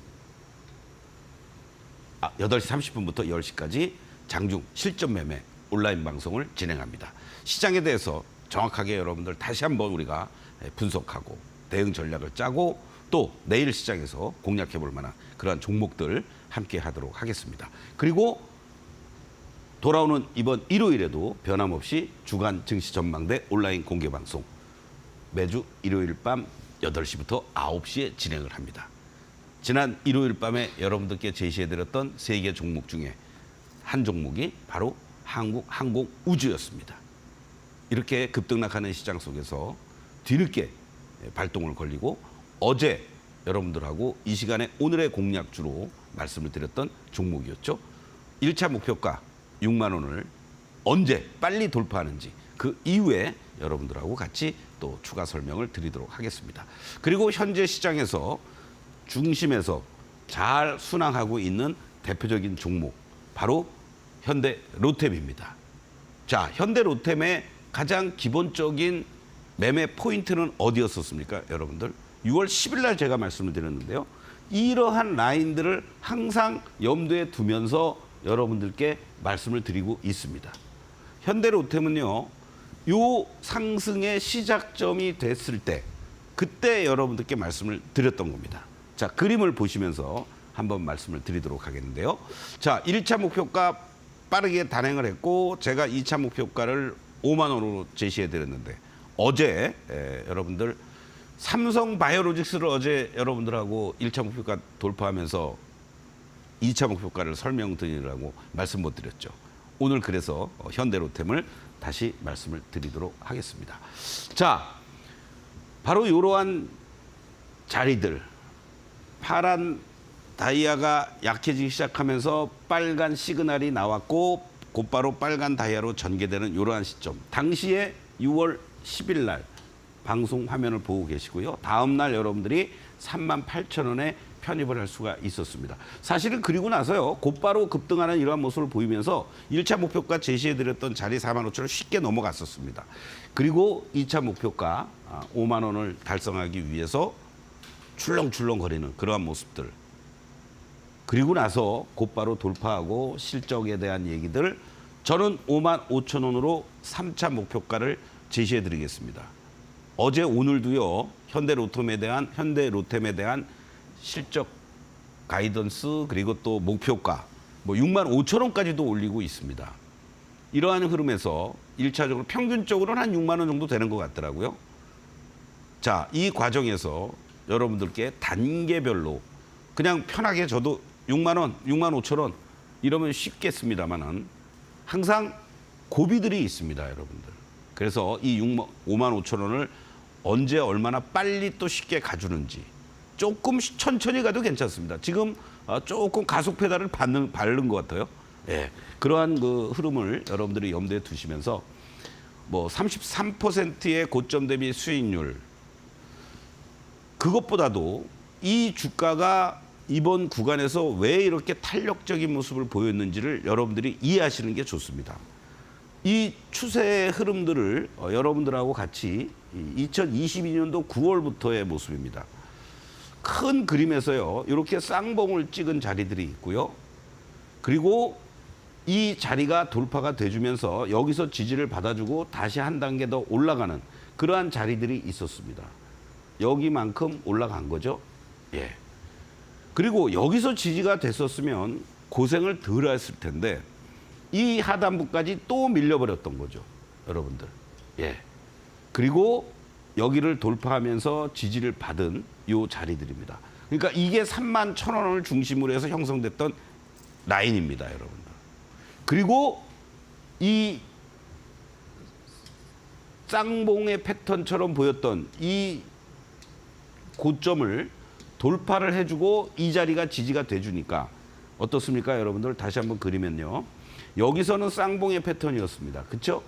8시 30분부터 10시까지 장중 실전 매매 온라인 방송을 진행합니다. 시장에 대해서 정확하게 여러분들 다시 한번 우리가 분석하고 대응 전략을 짜고 또 내일 시장에서 공략해 볼 만한 그러한 종목들 함께 하도록 하겠습니다. 그리고 돌아오는 이번 일요일에도 변함없이 주간 증시 전망대 온라인 공개 방송 매주 일요일 밤 8시부터 9시에 진행을 합니다. 지난 일요일 밤에 여러분들께 제시해드렸던 3개 종목 중에 한 종목이 바로 한국항공우주였습니다. 이렇게 급등락하는 시장 속에서 뒤늦게 발동을 걸리고 어제 여러분들하고 이 시간에 오늘의 공략주로 말씀을 드렸던 종목이었죠. 1차 목표가 6만 원을 언제 빨리 돌파하는지 그 이후에 여러분들하고 같이 또 추가 설명을 드리도록 하겠습니다. 그리고 현재 시장에서 중심에서 잘 순항하고 있는 대표적인 종목 바로 현대로템입니다. 자, 현대로템의 가장 기본적인 매매 포인트는 어디였었습니까, 여러분들? 6월 10일 날 제가 말씀을 드렸는데요. 이러한 라인들을 항상 염두에 두면서 여러분들께 말씀을 드리고 있습니다. 현대로템은요. 요 상승의 시작점이 됐을 때 그때 여러분들께 말씀을 드렸던 겁니다. 자, 그림을 보시면서 한번 말씀을 드리도록 하겠는데요. 자, 1차 목표가 빠르게 단행을 했고 제가 2차 목표가를 5만 원으로 제시해 드렸는데 어제 여러분들 삼성바이오로직스를 어제 여러분들하고 1차 목표가 돌파하면서 2차 목표가를 설명드리려고 말씀 못 드렸죠. 오늘 그래서 현대로템을 다시 말씀을 드리도록 하겠습니다. 자, 바로 이러한 자리들, 파란 다이아가 약해지기 시작하면서 빨간 시그널이 나왔고 곧바로 빨간 다이아로 전개되는 이러한 시점. 당시에 6월 10일 날 방송 화면을 보고 계시고요. 다음 날 여러분들이 38,000원에 편입을 할 수가 있었습니다. 사실은 그리고 나서요. 곧바로 급등하는 이러한 모습을 보이면서 1차 목표가 제시해드렸던 자리 45,000원 쉽게 넘어갔었습니다. 그리고 2차 목표가 5만 원을 달성하기 위해서 출렁출렁거리는 그러한 모습들. 그리고 나서 곧바로 돌파하고 실적에 대한 얘기들 저는 5만 5천 원으로 3차 목표가를 제시해드리겠습니다. 어제 오늘도요. 현대로템에 대한 실적 가이던스 그리고 또 목표가 뭐 6만 5천 원까지도 올리고 있습니다. 이러한 흐름에서 1차적으로 평균적으로는 한 6만 원 정도 되는 것 같더라고요. 자, 이 과정에서 여러분들께 단계별로 그냥 편하게 저도 6만 원, 6만 5천 원 이러면 쉽겠습니다만은 항상 고비들이 있습니다, 여러분들. 그래서 이 5만 5천 원을 언제 얼마나 빨리 또 쉽게 가주는지 조금 천천히 가도 괜찮습니다. 지금 조금 가속 페달을 밟는 것 같아요. 예, 그러한 그 흐름을 여러분들이 염두에 두시면서 뭐 33%의 고점 대비 수익률 그것보다도 이 주가가 이번 구간에서 왜 이렇게 탄력적인 모습을 보였는지를 여러분들이 이해하시는 게 좋습니다. 이 추세의 흐름들을 여러분들하고 같이 2022년도 9월부터의 모습입니다. 큰 그림에서요. 이렇게 쌍봉을 찍은 자리들이 있고요. 그리고 이 자리가 돌파가 돼주면서 여기서 지지를 받아주고 다시 한 단계 더 올라가는 그러한 자리들이 있었습니다. 여기만큼 올라간 거죠. 예. 그리고 여기서 지지가 됐었으면 고생을 덜 했을 텐데 이 하단부까지 또 밀려버렸던 거죠. 여러분들. 예. 그리고 여기를 돌파하면서 지지를 받은 요 자리들입니다. 그러니까 이게 31,000원을 중심으로 해서 형성됐던 라인입니다, 여러분들. 그리고 이 쌍봉의 패턴처럼 보였던 이 고점을 돌파를 해주고 이 자리가 지지가 돼주니까 어떻습니까, 여러분들? 다시 한번 그리면요. 여기서는 쌍봉의 패턴이었습니다. 그렇죠?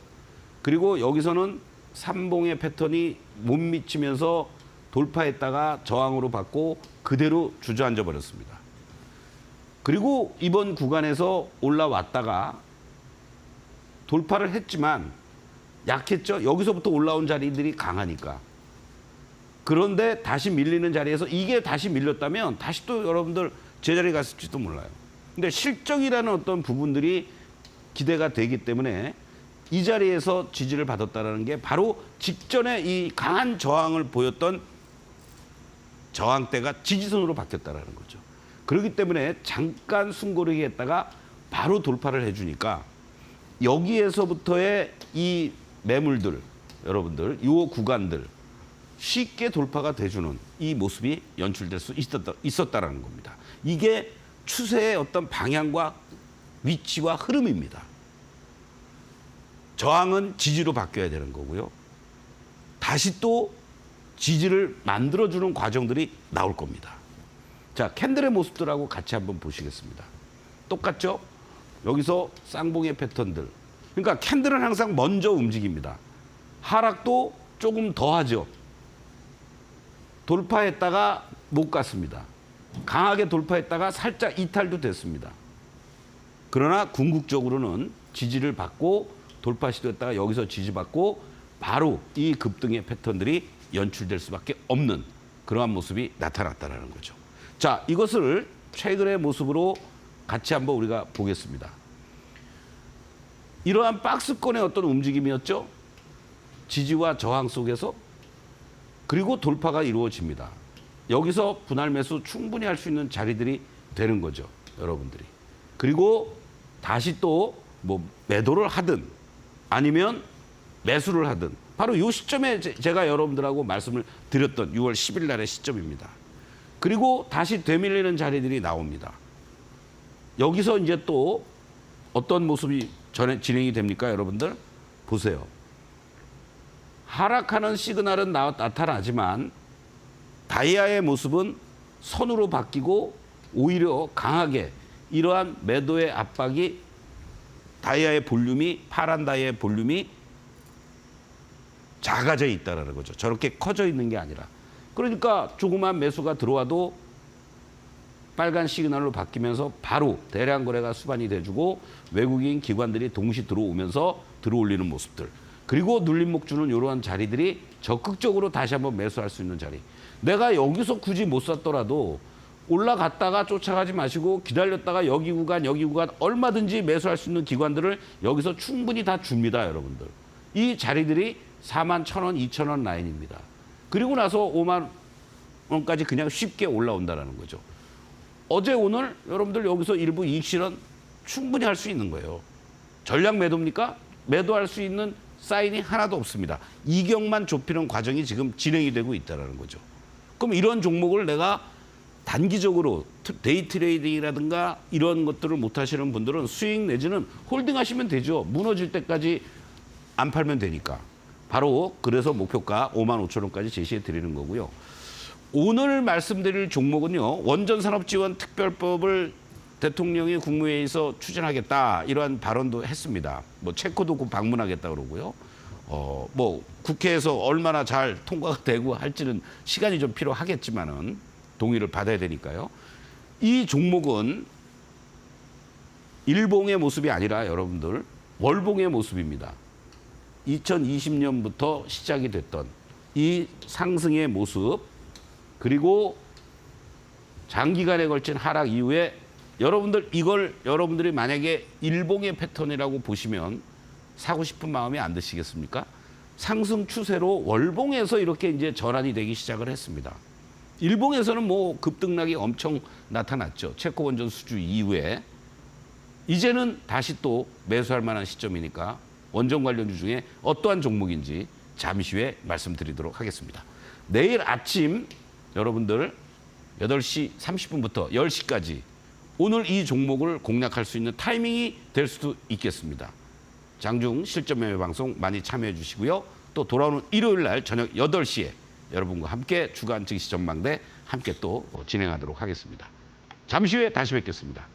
그리고 여기서는 삼봉의 패턴이 못 미치면서 돌파했다가 저항으로 받고 그대로 주저앉아 버렸습니다. 그리고 이번 구간에서 올라왔다가 돌파를 했지만 약했죠. 여기서부터 올라온 자리들이 강하니까. 그런데 다시 밀리는 자리에서 이게 다시 밀렸다면 다시 또 여러분들 제자리에 갔을지도 몰라요. 근데 실적이라는 어떤 부분들이 기대가 되기 때문에 이 자리에서 지지를 받았다는 게 바로 직전에 이 강한 저항을 보였던 저항대가 지지선으로 바뀌었다는 거죠. 그렇기 때문에 잠깐 숨고르기 했다가 바로 돌파를 해주니까 여기에서부터의 이 매물들, 여러분들, 이 구간들 쉽게 돌파가 돼주는 이 모습이 연출될 수 있었다라는 겁니다. 이게 추세의 어떤 방향과 위치와 흐름입니다. 저항은 지지로 바뀌어야 되는 거고요. 다시 또 지지를 만들어주는 과정들이 나올 겁니다. 자, 캔들의 모습들하고 같이 한번 보시겠습니다. 똑같죠? 여기서 쌍봉의 패턴들. 그러니까 캔들은 항상 먼저 움직입니다. 하락도 조금 더 하죠. 돌파했다가 못 갔습니다. 강하게 돌파했다가 살짝 이탈도 됐습니다. 그러나 궁극적으로는 지지를 받고 돌파 시도했다가 여기서 지지받고 바로 이 급등의 패턴들이 연출될 수밖에 없는 그러한 모습이 나타났다는 거죠. 자, 이것을 최근의 모습으로 같이 한번 우리가 보겠습니다. 이러한 박스권의 어떤 움직임이었죠. 지지와 저항 속에서 그리고 돌파가 이루어집니다. 여기서 분할 매수 충분히 할 수 있는 자리들이 되는 거죠, 여러분들이. 그리고 다시 또 뭐 매도를 하든 아니면 매수를 하든 바로 이 시점에 제가 여러분들하고 말씀을 드렸던 6월 10일 날의 시점입니다. 그리고 다시 되밀리는 자리들이 나옵니다. 여기서 이제 또 어떤 모습이 진행이 됩니까, 여러분들? 보세요. 하락하는 시그널은 나타나지만 다이아의 모습은 선으로 바뀌고 오히려 강하게 이러한 매도의 압박이 다이아의 볼륨이 파란 다이아의 볼륨이 작아져 있다는 거죠. 저렇게 커져 있는 게 아니라. 그러니까 조그만 매수가 들어와도 빨간 시그널로 바뀌면서 바로 대량 거래가 수반이 돼주고 외국인 기관들이 동시 들어오면서 들어올리는 모습들. 그리고 눌림목 주는 이러한 자리들이 적극적으로 다시 한번 매수할 수 있는 자리. 내가 여기서 굳이 못 샀더라도 올라갔다가 쫓아가지 마시고 기다렸다가 여기 구간 얼마든지 매수할 수 있는 기관들을 여기서 충분히 다 줍니다, 여러분들. 이 자리들이 41,000원, 2,000원 라인입니다. 그리고 나서 5만 원까지 그냥 쉽게 올라온다는 거죠. 어제 오늘 여러분들 여기서 일부 이익 실현 충분히 할 수 있는 거예요. 전략 매도입니까? 매도할 수 있는 사인이 하나도 없습니다. 이격만 좁히는 과정이 지금 진행이 되고 있다는 거죠. 그럼 이런 종목을 내가 단기적으로 데이 트레이딩이라든가 이런 것들을 못 하시는 분들은 수익 내지는 홀딩 하시면 되죠. 무너질 때까지 안 팔면 되니까. 바로 그래서 목표가 55,000원까지 제시해 드리는 거고요. 오늘 말씀드릴 종목은요. 원전산업지원특별법을 대통령이 국무회의에서 추진하겠다 이러한 발언도 했습니다. 뭐 체코도 곧 방문하겠다 그러고요. 뭐 국회에서 얼마나 잘 통과가 되고 할지는 시간이 좀 필요하겠지만은 동의를 받아야 되니까요. 이 종목은 일봉의 모습이 아니라 여러분들 월봉의 모습입니다. 2020년부터 시작이 됐던 이 상승의 모습 그리고 장기간에 걸친 하락 이후에 여러분들 이걸 여러분들이 만약에 일봉의 패턴이라고 보시면 사고 싶은 마음이 안 드시겠습니까? 상승 추세로 월봉에서 이렇게 이제 전환이 되기 시작을 했습니다. 일봉에서는 뭐 급등락이 엄청 나타났죠. 체코 원전 수주 이후에. 이제는 다시 또 매수할 만한 시점이니까 원전 관련주 중에 어떠한 종목인지 잠시 후에 말씀드리도록 하겠습니다. 내일 아침 여러분들 8시 30분부터 10시까지 오늘 이 종목을 공략할 수 있는 타이밍이 될 수도 있겠습니다. 장중 실전 매매 방송 많이 참여해 주시고요. 또 돌아오는 일요일 날 저녁 8시에 여러분과 함께 주간 증시 전망대 함께 또 진행하도록 하겠습니다. 잠시 후에 다시 뵙겠습니다.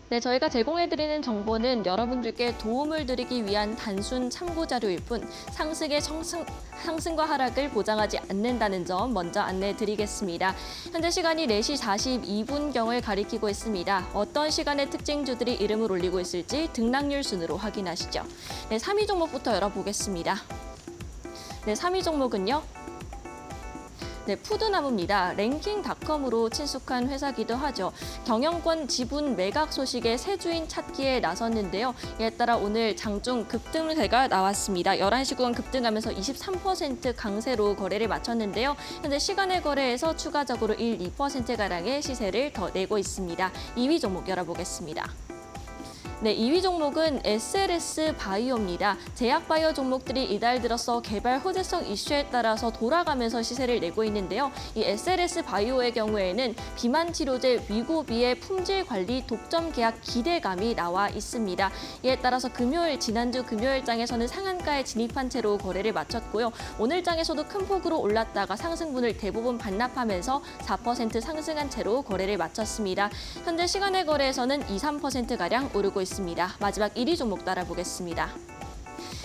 네, 저희가 제공해드리는 정보는 여러분들께 도움을 드리기 위한 단순 참고 자료일 뿐 상승과 하락을 보장하지 않는다는 점 먼저 안내드리겠습니다. 현재 시간이 4시 42분경을 가리키고 있습니다. 어떤 시간에 특징주들이 이름을 올리고 있을지 등락률 순으로 확인하시죠. 네, 3위 종목부터 열어보겠습니다. 네, 3위 종목은요. 네, 푸드나무입니다. 랭킹닷컴으로 친숙한 회사기도 하죠. 경영권 지분 매각 소식에 새 주인 찾기에 나섰는데요. 이에 따라 오늘 장중 급등세가 나왔습니다. 11시 구간 급등하면서 23% 강세로 거래를 마쳤는데요. 현재 시간의 거래에서 추가적으로 2%가량의 시세를 더 내고 있습니다. 2위 종목 열어보겠습니다. 네, 2위 종목은 SLS 바이오입니다. 제약바이오 종목들이 이달 들어서 개발 호재성 이슈에 따라서 돌아가면서 시세를 내고 있는데요. 이 SLS 바이오의 경우에는 비만 치료제 위고비의 품질 관리 독점 계약 기대감이 나와 있습니다. 이에 따라서 지난주 금요일장에서는 상한가에 진입한 채로 거래를 마쳤고요. 오늘장에서도 큰 폭으로 올랐다가 상승분을 대부분 반납하면서 4% 상승한 채로 거래를 마쳤습니다. 현재 시간의 거래에서는 2~3%가량 오르고 있습니다. 마지막 1위 종목 따라보겠습니다.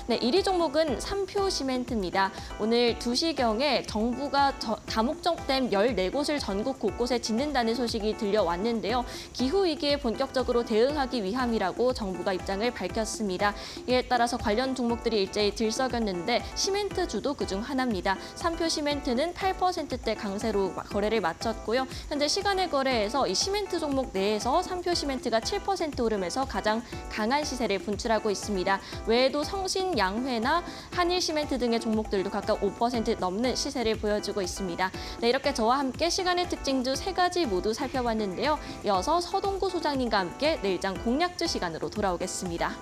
네, 1위 종목은 삼표시멘트입니다. 오늘 2시경에 정부가 다목적댐 14곳을 전국 곳곳에 짓는다는 소식이 들려왔는데요. 기후위기에 본격적으로 대응하기 위함이라고 정부가 입장을 밝혔습니다. 이에 따라서 관련 종목들이 일제히 들썩였는데 시멘트주도 그중 하나입니다. 삼표시멘트는 8%대 강세로 거래를 마쳤고요. 현재 시간의 거래에서 이 시멘트 종목 내에서 삼표시멘트가 7% 오르면서 가장 강한 시세를 분출하고 있습니다. 외에도 성신 양회나 한일시멘트 등의 종목들도 각각 5% 넘는 시세를 보여주고 있습니다. 네, 이렇게 저와 함께 시간의 특징주 3가지 모두 살펴봤는데요. 이어서 서동구 소장님과 함께 내일장 공략주 시간으로 돌아오겠습니다.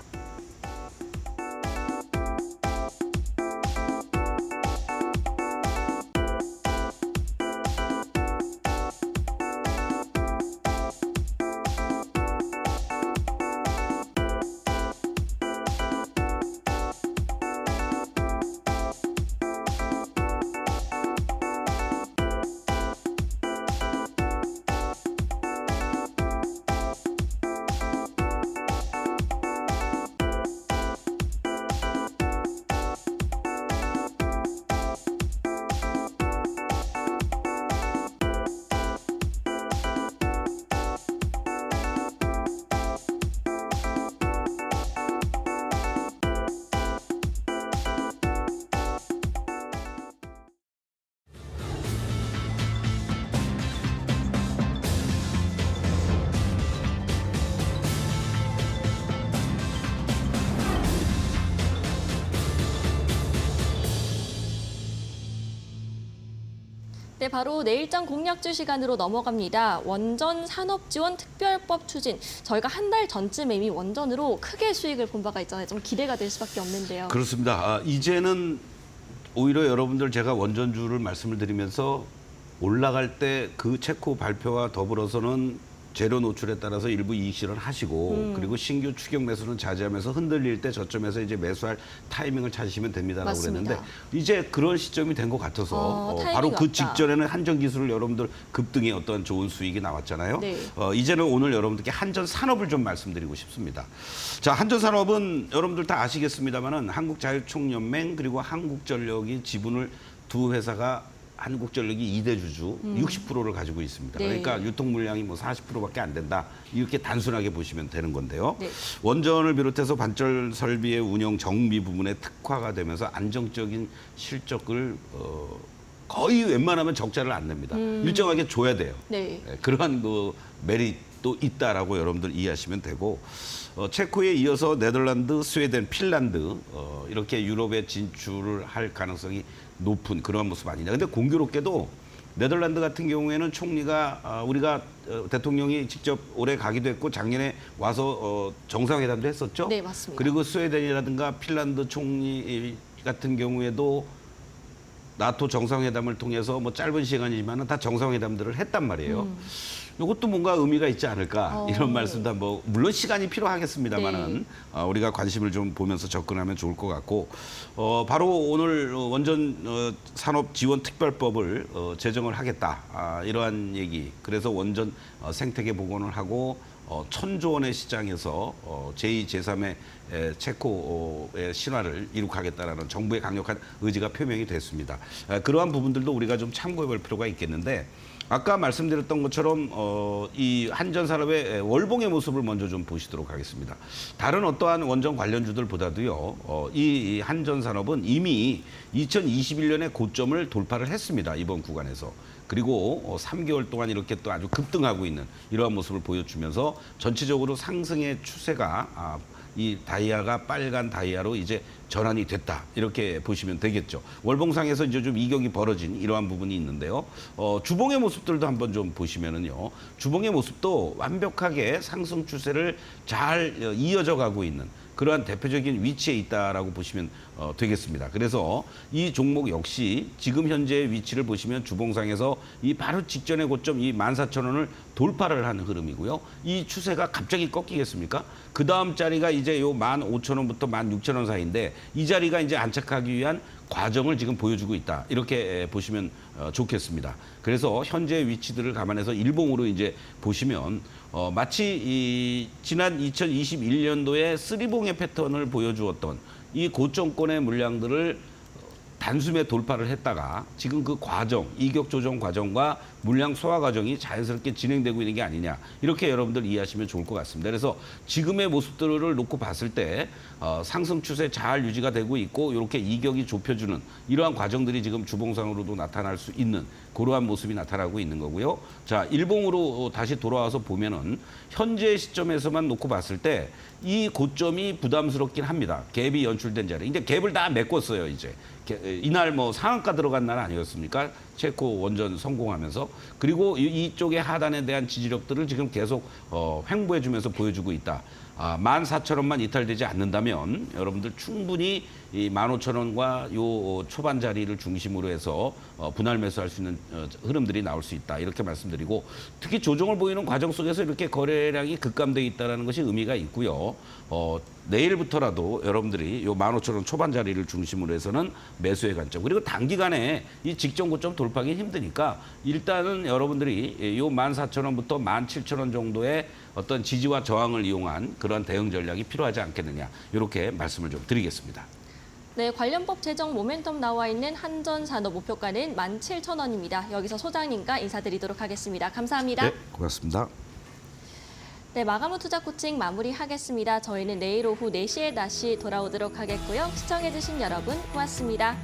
네, 바로 내일장 공략주 시간으로 넘어갑니다. 원전 산업지원 특별법 추진. 저희가 한 달 전쯤에 이미 원전으로 크게 수익을 본 바가 있잖아요. 좀 기대가 될 수밖에 없는데요. 그렇습니다. 이제는 오히려 여러분들 제가 원전주를 말씀을 드리면서 올라갈 때 그 체코 발표와 더불어서는 재료 노출에 따라서 일부 이익 실현하시고 그리고 신규 추격 매수는 자제하면서 흔들릴 때 저점에서 이제 매수할 타이밍을 찾으시면 됩니다라고 맞습니다. 그랬는데 이제 그런 시점이 된 것 같아서 타이밍이 바로 그 왔다. 직전에는 한전 기술을 여러분들 급등의 어떤 좋은 수익이 나왔잖아요. 네. 이제는 오늘 여러분들께 한전 산업을 좀 말씀드리고 싶습니다. 자, 한전 산업은 여러분들 다 아시겠습니다만은 한국자율총연맹 그리고 한국전력이 지분을 두 회사가 한국전력이 2대 주주 60%를 가지고 있습니다. 네. 그러니까 유통 물량이 뭐 40%밖에 안 된다. 이렇게 단순하게 보시면 되는 건데요. 네. 원전을 비롯해서 반절 설비의 운영 정비 부분에 특화가 되면서 안정적인 실적을 거의 웬만하면 적자를 안 냅니다. 일정하게 줘야 돼요. 네. 그러한 그 메리트도 있다라고 여러분들 이해하시면 되고 체코에 이어서 네덜란드, 스웨덴, 핀란드 이렇게 유럽에 진출을 할 가능성이 높은 그러한 모습 아니냐. 근데 공교롭게도 네덜란드 같은 경우에는 총리가 우리가 대통령이 직접 올해 가기도 했고 작년에 와서 정상회담도 했었죠. 네, 맞습니다. 그리고 스웨덴이라든가 핀란드 총리 같은 경우에도 나토 정상회담을 통해서 뭐 짧은 시간이지만 다 정상회담들을 했단 말이에요. 이것도 뭔가 의미가 있지 않을까 이런 말씀도 한번 물론 시간이 필요하겠습니다만은 우리가 관심을 좀 보면서 접근하면 좋을 것 같고 바로 오늘 원전 산업 지원 특별법을 제정을 하겠다 이러한 얘기. 그래서 원전 생태계 복원을 하고 1,000조 원의 시장에서 제2, 제3의 체코의 신화를 이룩하겠다라는 정부의 강력한 의지가 표명이 됐습니다. 그러한 부분들도 우리가 좀 참고해 볼 필요가 있겠는데 아까 말씀드렸던 것처럼 이 한전 산업의 월봉의 모습을 먼저 좀 보시도록 하겠습니다. 다른 어떠한 원전 관련주들보다도요, 이 한전 산업은 이미 2021년에 고점을 돌파를 했습니다. 이번 구간에서. 그리고 3개월 동안 이렇게 또 아주 급등하고 있는 이러한 모습을 보여주면서 전체적으로 상승의 추세가 이 다이아가 빨간 다이아로 이제 전환이 됐다 이렇게 보시면 되겠죠. 월봉상에서 이제 좀 이격이 벌어진 이러한 부분이 있는데요. 주봉의 모습들도 한번 좀 보시면은요. 주봉의 모습도 완벽하게 상승 추세를 잘 이어져 가고 있는 그러한 대표적인 위치에 있다라고 보시면 되겠습니다. 그래서 이 종목 역시 지금 현재의 위치를 보시면 주봉상에서 이 바로 직전의 고점 이 14,000원을 돌파를 하는 흐름이고요. 이 추세가 갑자기 꺾이겠습니까? 그 다음 자리가 이제 요 15,000원부터 16,000원 사이인데 이 자리가 이제 안착하기 위한 과정을 지금 보여주고 있다. 이렇게 보시면 좋겠습니다. 그래서 현재 위치들을 감안해서 일봉으로 이제 보시면 마치 이 지난 2021년도에 쓰리봉의 패턴을 보여주었던 이 고점권의 물량들을 단숨에 돌파를 했다가 지금 그 과정, 이격 조정 과정과 물량 소화 과정이 자연스럽게 진행되고 있는 게 아니냐 이렇게 여러분들 이해하시면 좋을 것 같습니다. 그래서 지금의 모습들을 놓고 봤을 때 상승 추세 잘 유지가 되고 있고 이렇게 이격이 좁혀주는 이러한 과정들이 지금 주봉상으로도 나타날 수 있는 그러한 모습이 나타나고 있는 거고요. 자, 일봉으로 다시 돌아와서 보면은 현재 시점에서만 놓고 봤을 때 이 고점이 부담스럽긴 합니다. 갭이 연출된 자리. 이제 갭을 다 메꿨어요, 이제. 이날 뭐 상한가 들어간 날 아니었습니까? 체코 원전 성공하면서. 그리고 이쪽의 하단에 대한 지지력들을 지금 계속 횡보해주면서 보여주고 있다. 14,000원만 이탈되지 않는다면 여러분들 충분히 이 15,000원과 요 초반 자리를 중심으로 해서 분할 매수할 수 있는 흐름들이 나올 수 있다. 이렇게 말씀드리고 특히 조정을 보이는 과정 속에서 이렇게 거래량이 급감되어 있다는 것이 의미가 있고요. 내일부터라도 여러분들이 요 15,000원 초반 자리를 중심으로 해서는 매수의 관점. 그리고 단기간에 이 직전 고점 돌파하기 힘드니까 일단은 여러분들이 요 14,000원부터 17,000원 정도의 어떤 지지와 저항을 이용한 그런 대응 전략이 필요하지 않겠느냐. 이렇게 말씀을 좀 드리겠습니다. 네, 관련법 제정 모멘텀 나와 있는 한전산업 목표가는 17,000원입니다. 여기서 소장님과 인사드리도록 하겠습니다. 감사합니다. 네, 고맙습니다. 네, 마감 후 투자 코칭 마무리하겠습니다. 저희는 내일 오후 4시에 다시 돌아오도록 하겠고요. 시청해주신 여러분 고맙습니다.